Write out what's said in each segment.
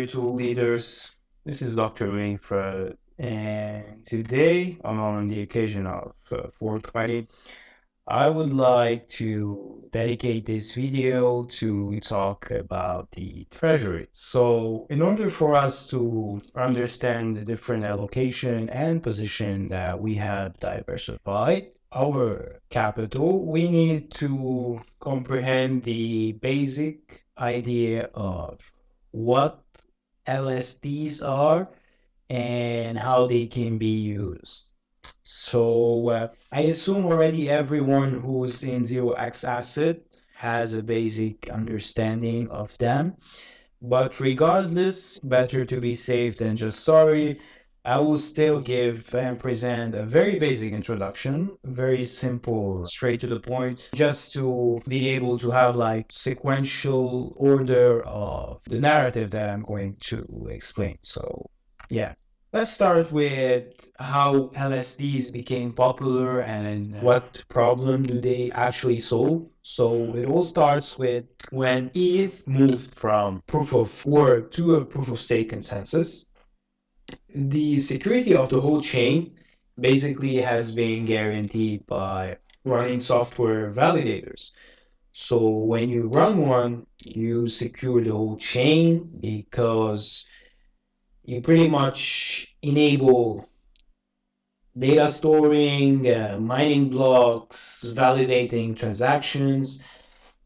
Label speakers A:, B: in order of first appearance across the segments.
A: spiritual leaders. This is Dr. Rainford, and today, on the occasion of 420, I would like to dedicate this video to talk about the treasury. So, in order for us to understand the different allocation and position that we have diversified our capital, we need to comprehend the basic idea of what LSDs are and how they can be used. So I assume already everyone who's in 0xAcid has a basic understanding of them. But regardless, better to be safe than just sorry. I will still give and present a very basic introduction, very simple, straight to the point, just to be able to have like sequential order of the narrative that I'm going to explain. So yeah. Let's start with how LSDs became popular and what problem do they actually solve. So it all starts with when ETH moved from proof of work to a proof of stake consensus. The security of the whole chain basically has been guaranteed by running software validators. So when you run one, you secure the whole chain because you pretty much enable data storing, mining blocks, validating transactions,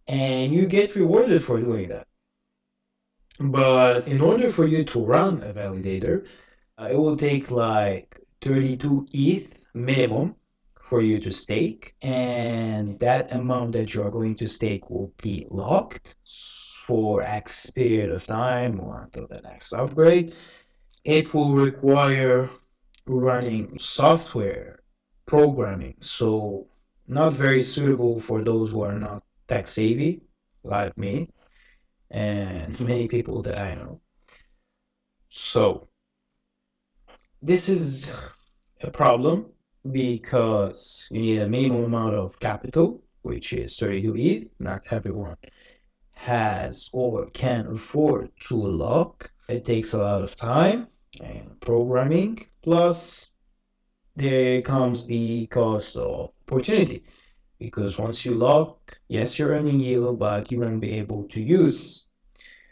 A: and you get rewarded for doing that. But in order for you to run a validator, it will take like 32 ETH minimum for you to stake, and that amount that you're going to stake will be locked for X period of time or until the next upgrade. It will require running software programming, so not very suitable for those who are not tech savvy like me and many people that I know. So this is a problem because you need a minimum amount of capital, which is 32 ETH. Not everyone has or can afford to lock. It takes a lot of time and programming. Plus, there comes the cost of opportunity. Because once you lock, yes, you're earning yield, but you won't be able to use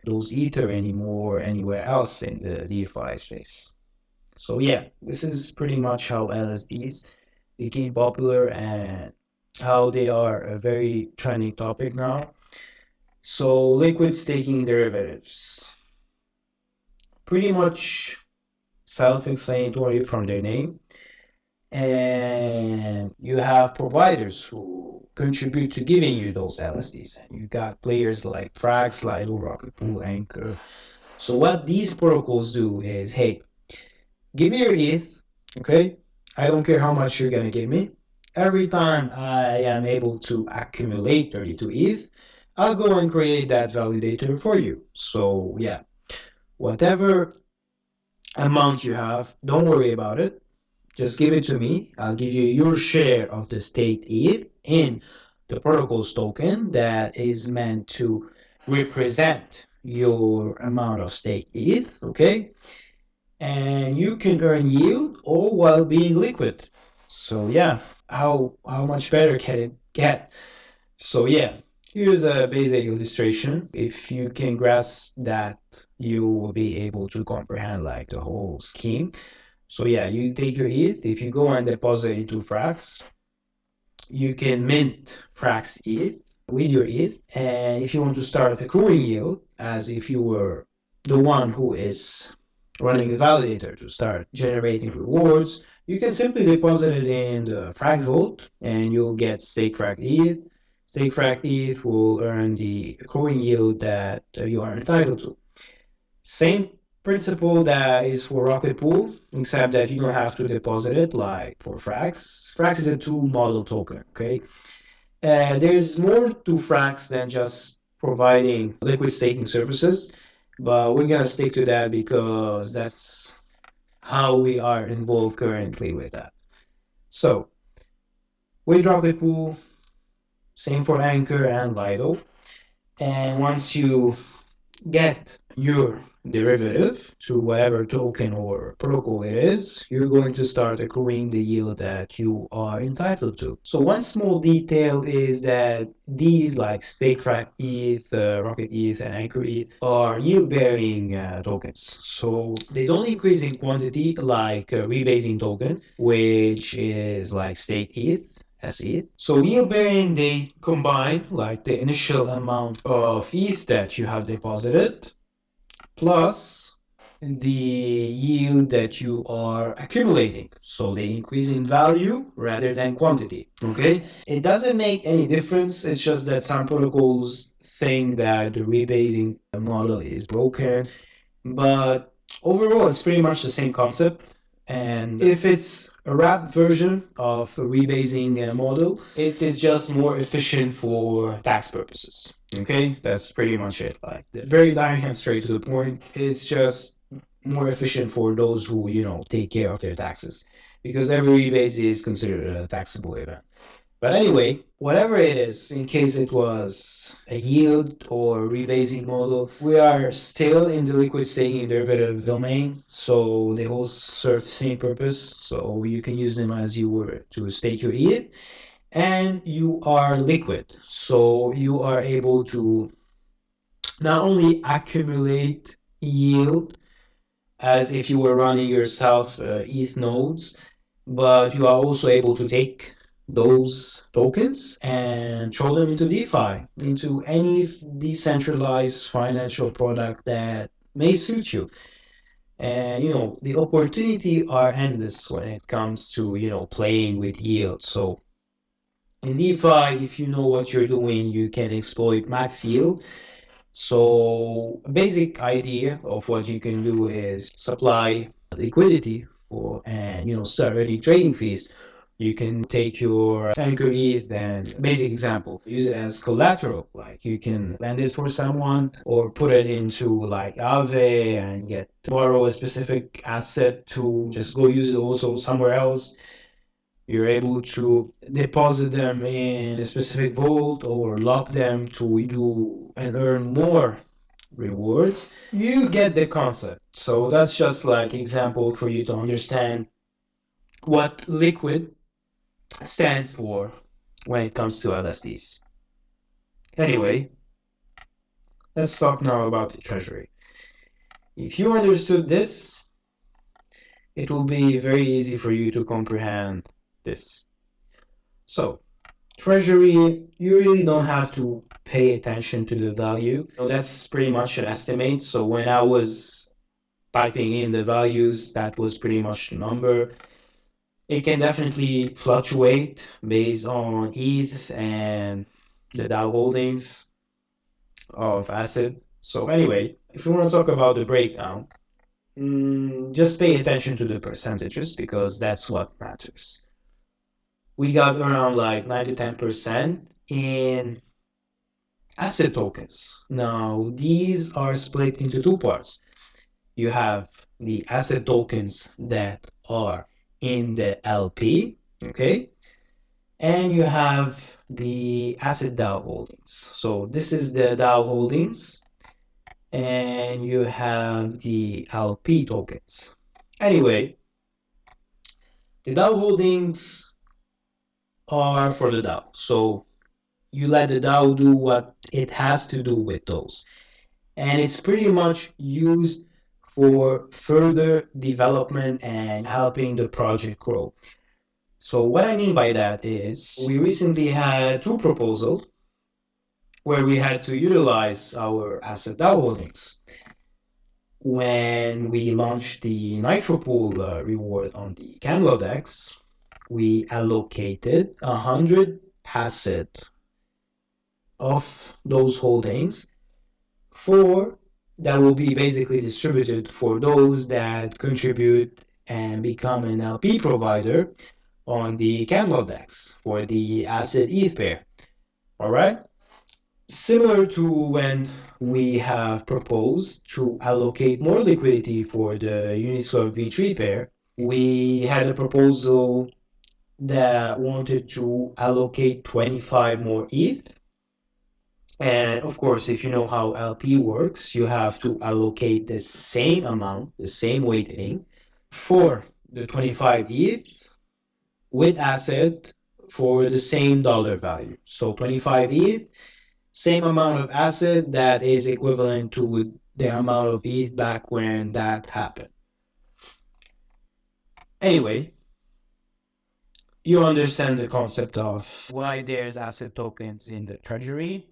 A: those Ether anymore anywhere else in the DeFi space. So yeah, this is pretty much how LSDs became popular and how they are a very trending topic now. So liquid staking derivatives, pretty much self-explanatory from their name. And you have providers who contribute to giving you those LSDs. And you got players like Frax, Lido, Rocket Pool, Anchor. So what these protocols do is, hey, give me your ETH, okay? I don't care how much you're gonna give me. Every time I am able to accumulate 32 ETH, I'll go and create that validator for you. So yeah, whatever amount you have, don't worry about it. Just give it to me. I'll give you your share of the state ETH in the protocol's token that is meant to represent your amount of stake ETH, okay? And you can earn yield all while being liquid. So yeah, how much better can it get? So yeah, here's a basic illustration. If you can grasp that, you will be able to comprehend like the whole scheme. So yeah, you take your ETH. If you go and deposit into Frax, you can mint Frax ETH with your ETH. And if you want to start accruing yield, as if you were the one who is running the validator to start generating rewards, you can simply deposit it in the Frax Vault and you'll get stake Frax ETH. Stake Frax ETH will earn the accruing yield that you are entitled to. Same principle that is for Rocket Pool, except that you don't have to deposit it like for Frax. Frax is a two model token, okay? There's more to Frax than just providing liquid staking services, but we're gonna stick to that because that's how we are involved currently with that. So, with Rocket Pool, same for Anchor and Lido. And once you get your derivative to whatever token or protocol it is, you're going to start accruing the yield that you are entitled to. So one small detail is that these like StakeTrack ETH, Rocket ETH, and Anchor ETH are yield-bearing tokens. So they don't increase in quantity like a rebasing token, which is like Stake ETH. SE. So yield bearing, they combine like the initial amount of ETH that you have deposited plus the yield that you are accumulating. So they increase in value rather than quantity. Okay? It doesn't make any difference. It's just that some protocols think that the rebasing model is broken, but overall it's pretty much the same concept. And if it's a wrapped version of a rebasing model, it is just more efficient for tax purposes. Okay, that's pretty much it. Like very direct and straight to the point. It's just more efficient for those who take care of their taxes, because every rebase is considered a taxable event. But anyway, whatever it is, in case it was a yield or rebasing model, we are still in the liquid staking derivative domain, so they all serve the same purpose. So you can use them as you were to stake your ETH, and you are liquid, so you are able to not only accumulate yield as if you were running yourself ETH nodes, but you are also able to take those tokens and throw them into DeFi, into any decentralized financial product that may suit you. And the opportunity are endless when it comes to playing with yield. So in DeFi, if you know what you're doing, you can exploit max yield. So a basic idea of what you can do is supply liquidity for and start earning trading fees. You can take your Anchor ETH and basic example, use it as collateral. Like you can lend it for someone or put it into like Aave and get borrow a specific asset to just go use it also somewhere else. You're able to deposit them in a specific vault or lock them to do and earn more rewards. You get the concept. So that's just like example for you to understand what liquid stands for when it comes to LSDs. Anyway, let's talk now about the treasury. If you understood this, it will be very easy for you to comprehend this. So, treasury, you really don't have to pay attention to the value. That's pretty much an estimate. So when I was typing in the values, that was pretty much the number. It can definitely fluctuate based on ETH and the DAO holdings of ACID. So anyway, if you want to talk about the breakdown, just pay attention to the percentages because that's what matters. We got around like 9 to 10% in ACID tokens. Now, these are split into two parts. You have the ACID tokens that are in the LP, okay? And you have the ACID DAO holdings. So this is the DAO holdings, and you have the LP tokens. Anyway, the DAO holdings are for the DAO. So you let the DAO do what it has to do with those. And it's pretty much used for further development and helping the project grow. So what I mean by that is we recently had two proposals where we had to utilize our ACID DAO holdings. When we launched the Nitro Pool reward on the Canva DEX, we allocated 100 ACID of those holdings that will be basically distributed for those that contribute and become an LP provider on the Canva DEX for the ACID ETH pair. All right. Similar to when we have proposed to allocate more liquidity for the Uniswap V3 pair, we had a proposal that wanted to allocate 25 more ETH And of course, if you know how LP works, you have to allocate the same amount, the same weighting for the 25 ETH with acid for the same dollar value. So 25 ETH, same amount of acid that is equivalent to the amount of ETH back when that happened. Anyway, you understand the concept of why there's acid tokens in the treasury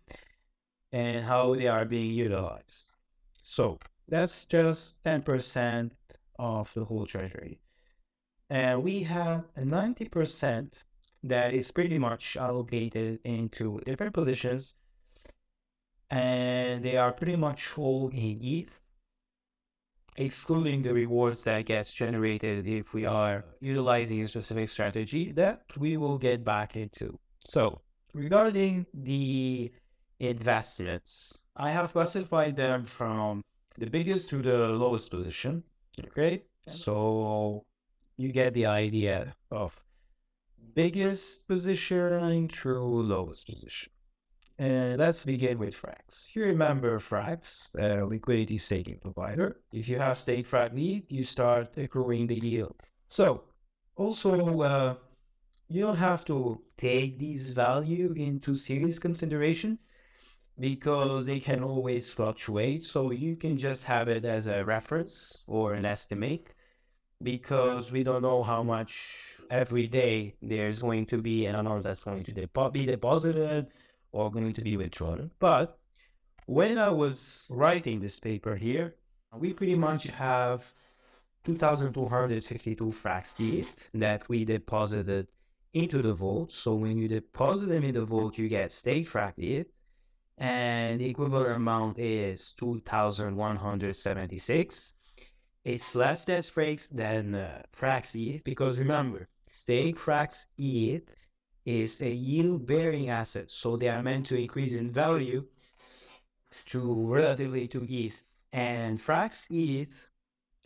A: and how they are being utilized. So that's just 10% of the whole treasury. And we have a 90% that is pretty much allocated into different positions, and they are pretty much all in ETH, excluding the rewards that gets generated if we are utilizing a specific strategy that we will get back into. So regarding the investments, I have classified them from the biggest to the lowest position. Okay, so you get the idea of biggest position through lowest position. And let's begin with Frax. You remember Frax, a liquidity staking provider. If you have stake Frax lead, you start accruing the yield. So also, you don't have to take these value into serious consideration because they can always fluctuate. So you can just have it as a reference or an estimate because we don't know how much every day there's going to be an amount that's going to be deposited or going to be withdrawn. But when I was writing this paper here, we pretty much have 2,252 Frax ETH that we deposited into the vault. So when you deposit them in the vault, you get stake Frax ETH, and the equivalent amount is 2,176. It's less than Frax ETH because remember, stake Frax ETH is a yield-bearing asset, so they are meant to increase in value to relatively to ETH. And Frax ETH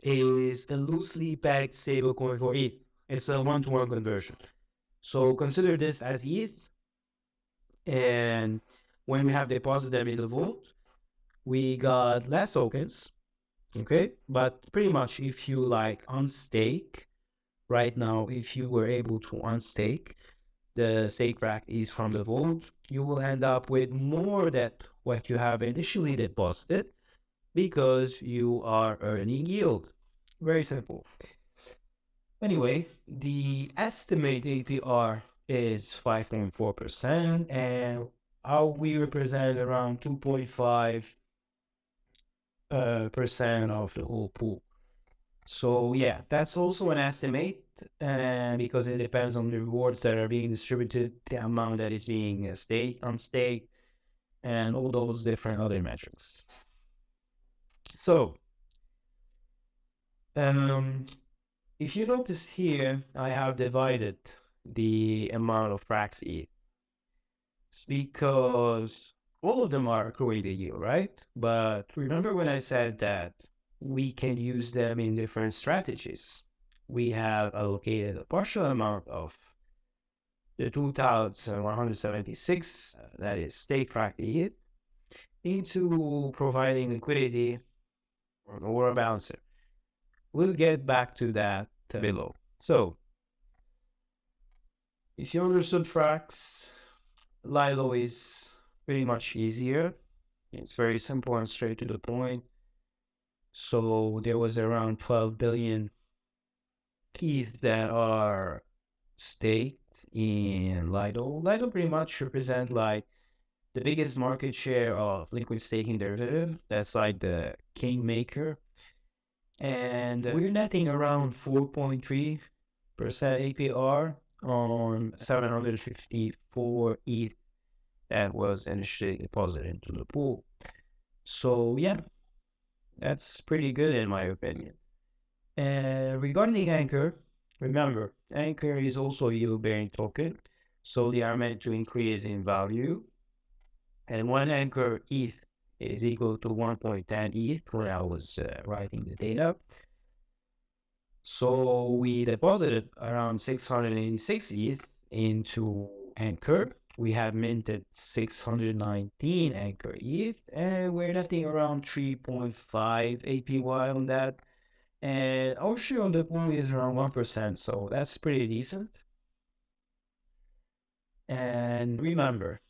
A: is a loosely pegged stablecoin for ETH. It's a one-to-one conversion. So consider this as ETH, and when we have deposited them in the vault, we got less tokens, okay? But pretty much if you like unstake, right now, if you were able to unstake the stake rack is from the vault, you will end up with more than what you have initially deposited because you are earning yield. Very simple. Anyway, the estimate APR is 5.4%, and we represent around 2.5 percent of the whole pool. So yeah, that's also an estimate, and because it depends on the rewards that are being distributed, the amount that is being staked, unstaked, and all those different other metrics. So, if you notice here, I have divided the amount of Frax ETH because all of them are accruing the yield, right? But remember when I said that we can use them in different strategies? We have allocated a partial amount of the 2,176, that is stake Frax ETH, into providing liquidity or a balancer. We'll get back to that below. So, if you understood Frax, Lilo is pretty much easier. It's very simple and straight to the point. So there was around 12 billion ETH that are staked in Lido. Lido pretty much represent like the biggest market share of liquid staking derivative. That's like the kingmaker. And we're netting around 4.3% APR on 754 ETH that was initially deposited into the pool. So yeah, that's pretty good in my opinion. And regarding Anchor, remember, Anchor is also a yield-bearing token, so they are meant to increase in value. And one Anchor ETH is equal to 1.10 ETH when I was writing the data. So we deposited around 686 ETH into Anchor, We have minted 619 anchor ETH, and we're netting around 3.5 APY on that. And our share on the pool is around 1%, so that's pretty decent. And remember,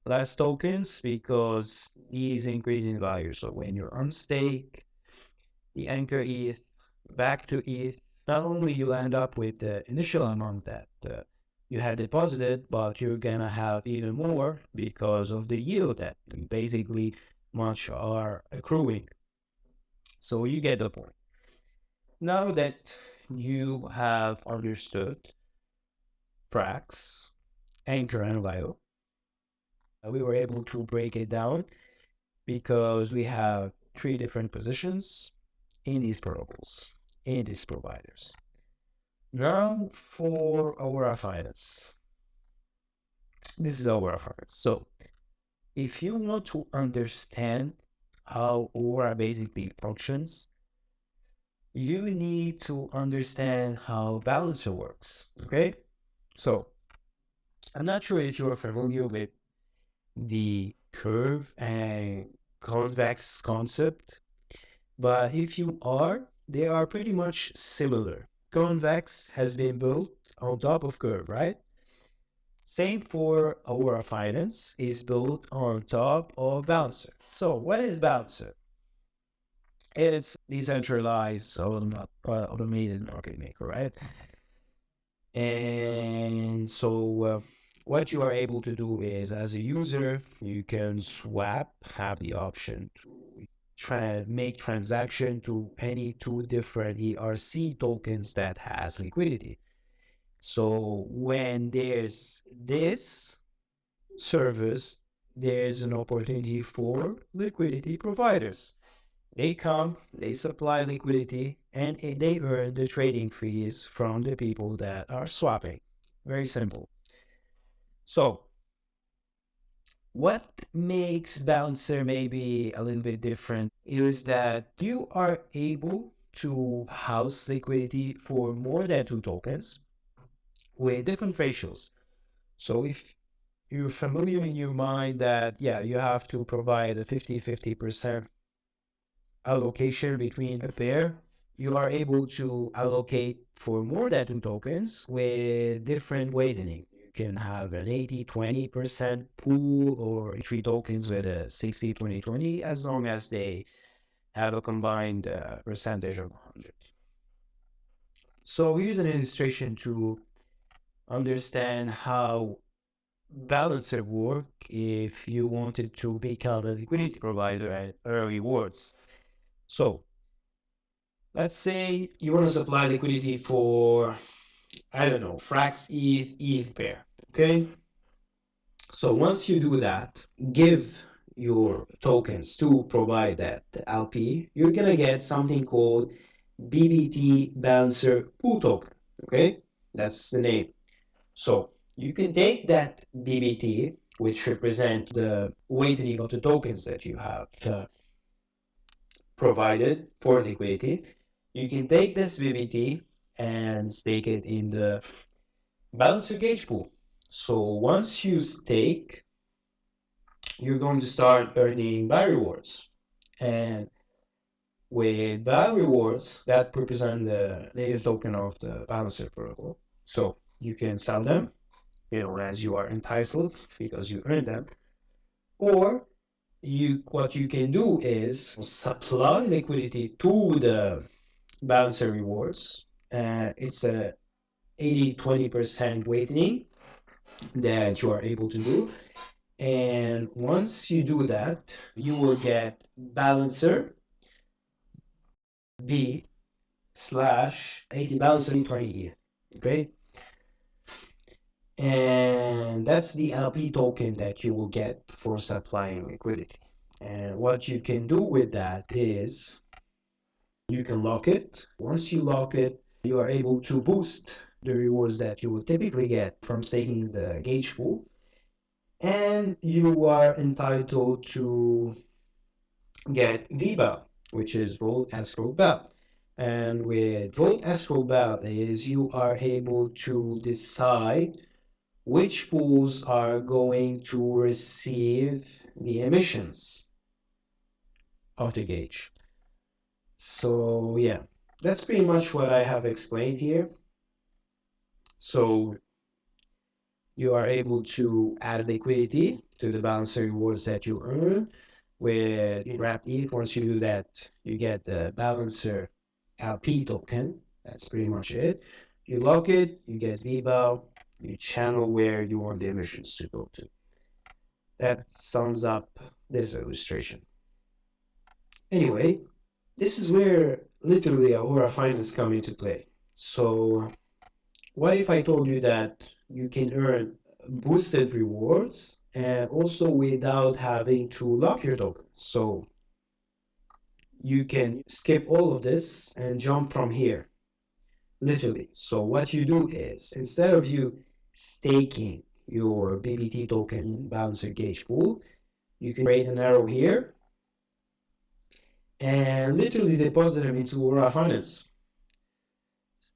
A: less tokens because these increase in value. So when you're on stake, the anchor ETH back to ETH, not only you end up with the initial amount that you had deposited, but you're gonna have even more because of the yield that basically much are accruing. So you get the point. Now that you have understood Prax, Anchor, and Vio, we were able to break it down because we have three different positions in these protocols, in these providers. Now for our finance. This is our finance. So if you want to understand how Aura basically functions, you need to understand how Balancer works. Okay? So I'm not sure if you're familiar with the curve and convex concept, but if you are, they are pretty much similar. Convex has been built on top of curve, right? Same for Aura Finance is built on top of Balancer. So what is Balancer? It's decentralized automated market maker, right? And so what you are able to do is, as a user, you can swap, have the option to make transaction to any two different ERC tokens that has liquidity. So when there's this service, there's an opportunity for liquidity providers. They come, they supply liquidity, and they earn the trading fees from the people that are swapping. Very simple. So, what makes Balancer maybe a little bit different is that you are able to house liquidity for more than two tokens with different ratios. So, if you're familiar in your mind that, yeah, you have to provide a 50-50% allocation between a pair, you are able to allocate for more than two tokens with different weighting. You can have an 80-20% pool or three tokens with a 60-20-20 as long as they have a combined percentage of 100. So here's an illustration to understand how Balancer work if you wanted to become a liquidity provider at early rewards. So let's say you want to supply liquidity for, I don't know, Frax ETH pair. Okay. So once you do that, give your tokens to provide that LP, you're going to get something called BBT Balancer Pool Token. Okay. That's the name. So you can take that BBT, which represent the weighting of the tokens that you have provided for liquidity. You can take this BBT and stake it in the balancer gauge pool. So once you stake, you're going to start earning buy rewards. And with buy rewards, that represent the native token of the balancer protocol. So you can sell them, as you are entitled because you earned them. Or what you can do is supply liquidity to the balancer rewards. It's a 80-20% weighting that you are able to do. And once you do that, you will get balancer B slash 80 balancer 20. Okay. And that's the LP token that you will get for supplying liquidity. And what you can do with that is you can lock it. Once you lock it, you are able to boost the rewards that you would typically get from staking the gauge pool. And you are entitled to get VBAL, which is Vote Escrow Bell. And with Vote Escrow Bell is you are able to decide which pools are going to receive the emissions of the gauge. So yeah, that's pretty much what I have explained here. So you are able to add liquidity to the balancer rewards that you earn with wrapped ETH. Once you do that, you get the balancer LP token. That's pretty much it. You lock it, you get VBAL, you channel where you want the emissions to go to. That sums up this illustration. Anyway, this is where literally Aura Finance come into play. So what if I told you that you can earn boosted rewards and also without having to lock your token? So you can skip all of this and jump from here, literally. So what you do is, instead of you staking your BBT token balancer gauge pool, you can create an arrow here and literally deposit them into Aura Finance.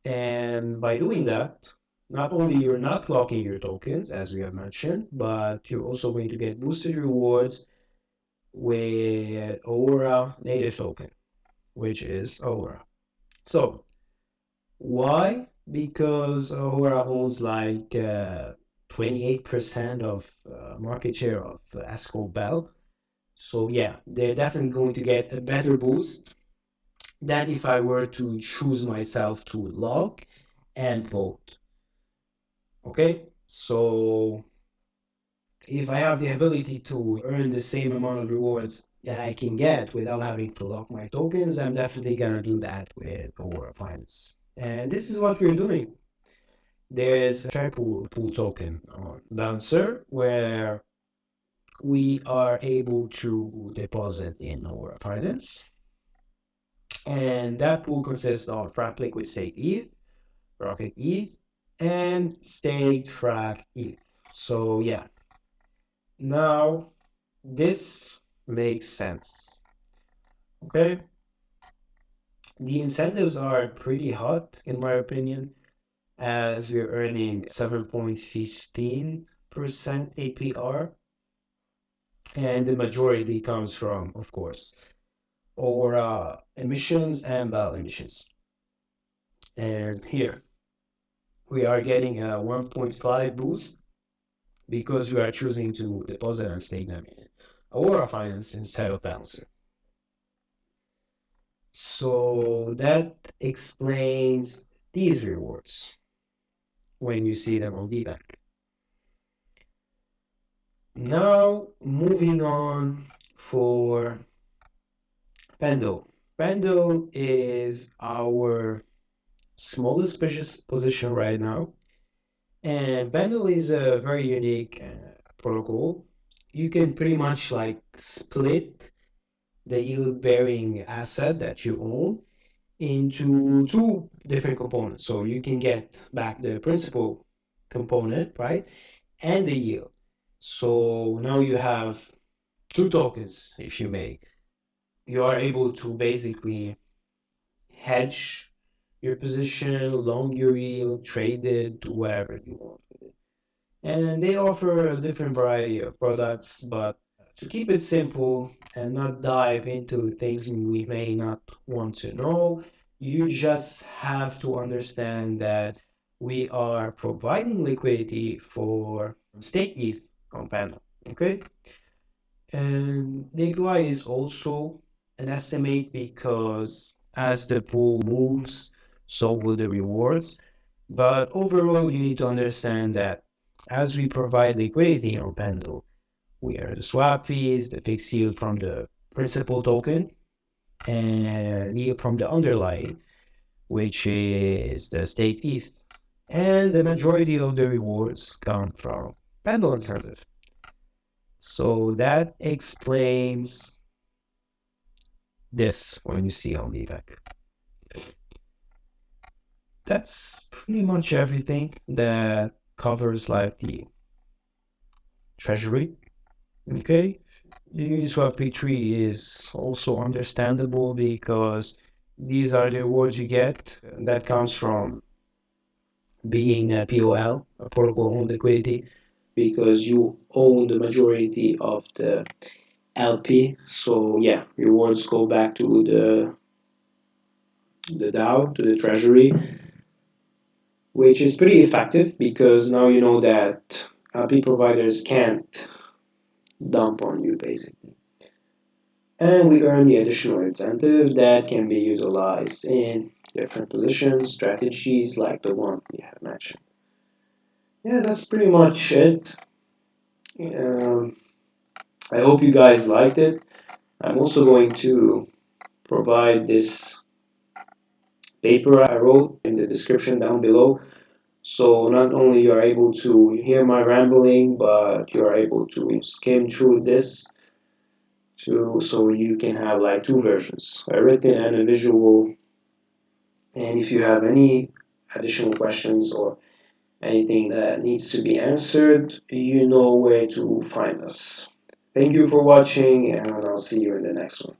A: And by doing that, not only you're not locking your tokens, as we have mentioned, but you're also going to get boosted rewards with Aura native token, which is Aura. So why? Because Aura owns like 28% of market share of Asco Bell. So yeah, they're definitely going to get a better boost than if I were to choose myself to lock and vote. Okay, so if I have the ability to earn the same amount of rewards that I can get without having to lock my tokens, I'm definitely gonna do that with Aura Finance. And this is what we're doing. There's a tripool pool token on Bouncer where we are able to deposit in Aura Finance. And that pool consists of Wrap Liquid Stake ETH, Rocket ETH, and Staked Frag ETH. So yeah, now this makes sense. Okay, the incentives are pretty hot in my opinion, as we're earning 7.15% APR, and the majority comes from, of course, Aura emissions and BAL emissions. And here we are getting a 1.5 boost because we are choosing to deposit and stake them in Aura Finance instead of Bouncer. So that explains these rewards when you see them on DBank. Now moving on for Pendle. Pendle is our smallest position right now. And Pendle is a very unique protocol. You can pretty much like split the yield bearing asset that you own into two different components. So you can get back the principal component, right? And the yield. So now you have two tokens, if you may. You are able to basically hedge your position, long your yield, trade it, do whatever you want with it. And they offer a different variety of products, but to keep it simple and not dive into things we may not want to know, you just have to understand that we are providing liquidity for stake ETH on Panda. Okay? And the API is also an estimate because as the pool moves, so will the rewards. But overall, you need to understand that as we provide liquidity on Pendle, we earn the swap fees, the fixed yield from the principal token, and yield from the underlying, which is the staked ETH. And the majority of the rewards come from Pendle incentive. So that explains this when you see on the back. That's pretty much everything that covers like the treasury. Okay, Uniswap P3 is also understandable because these are the rewards you get that comes from being a POL, a protocol on liquidity, because you own the majority of the LP. So yeah, rewards go back to the DAO, to the treasury, which is pretty effective because now you know that LP providers can't dump on you basically. And we earn the additional incentive that can be utilized in different positions, strategies like the one we have mentioned. Yeah, that's pretty much it. Um, I hope you guys liked it. I'm also going to provide this paper I wrote in the description down below. So not only you are able to hear my rambling, but you are able to skim through this too, so you can have like two versions, a written and a visual. And if you have any additional questions or anything that needs to be answered, you know where to find us. Thank you for watching, and I'll see you in the next one.